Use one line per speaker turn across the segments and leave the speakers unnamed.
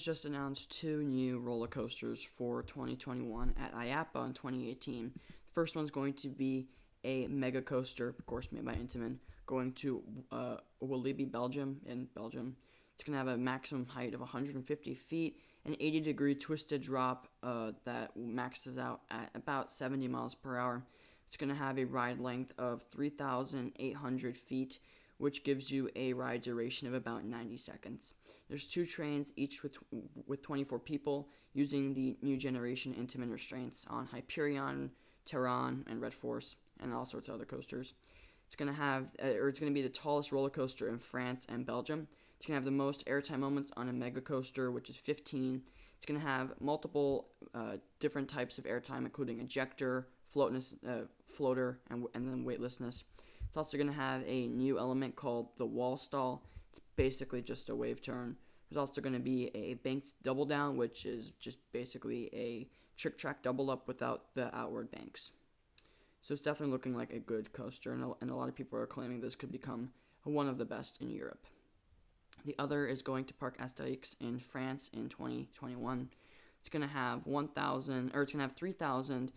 just announced two new roller coasters for 2021 at IAAPA in 2018. The first one's going to be a mega coaster, of course made by Intamin, going to Walibi Belgium in Belgium. It's going to have a maximum height of 150 feet, an 80-degree twisted drop that maxes out at about 70 miles per hour. It's going to have a ride length of 3,800 feet, which gives you a ride duration of about 90 seconds. There's two trains, each with 24 people, using the new generation Intamin restraints on Hyperion, Terran, and Red Force, and all sorts of other coasters. It's going to be the tallest roller coaster in France and Belgium. It's going to have the most airtime moments on a mega coaster, which is 15. It's going to have multiple different types of airtime, including ejector, floater, and then weightlessness. It's also going to have a new element called the wall stall. It's basically just a wave turn. There's also going to be a banked double down, which is just basically a trick track double up without the outward banks. So it's definitely looking like a good coaster, and a lot of people are claiming this could become one of the best in Europe. The other is going to Park Asterix in France in 2021. It's going to have 3,000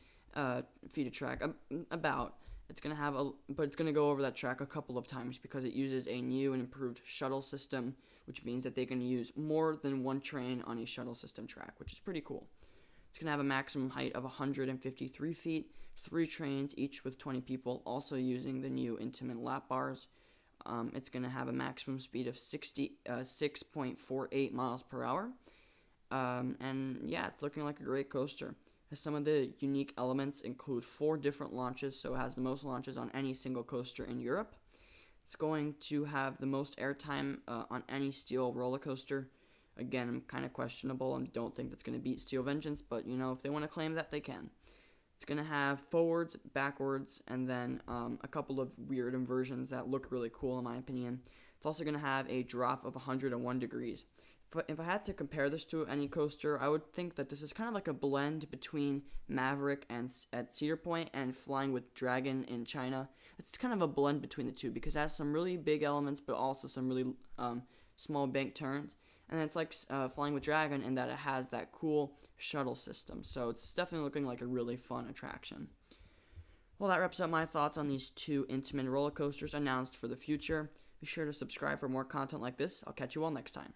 feet of track, about. It's going to go over that track a couple of times because it uses a new and improved shuttle system, which means that they can use more than one train on a shuttle system track, which is pretty cool. It's going to have a maximum height of 153 feet, 3 trains, each with 20 people, also using the new Intamin lap bars. It's going to have a maximum speed of 6.48 miles per hour. And yeah, it's looking like a great coaster. Some of the unique elements include 4 different launches, so it has the most launches on any single coaster in Europe. It's going to have the most airtime on any steel roller coaster. Again, I'm kind of questionable and don't think that's going to beat Steel Vengeance, but if they want to claim that, they can. It's going to have forwards, backwards, and then a couple of weird inversions that look really cool in my opinion. It's also going to have a drop of 101 degrees. If I had to compare this to any coaster, I would think that this is kind of like a blend between Maverick at Cedar Point and Flying with Dragon in China. It's kind of a blend between the two because it has some really big elements but also some really small bank turns. And it's like Flying with Dragon in that it has that cool shuttle system. So it's definitely looking like a really fun attraction. Well, that wraps up my thoughts on these two Intamin roller coasters announced for the future. Be sure to subscribe for more content like this. I'll catch you all next time.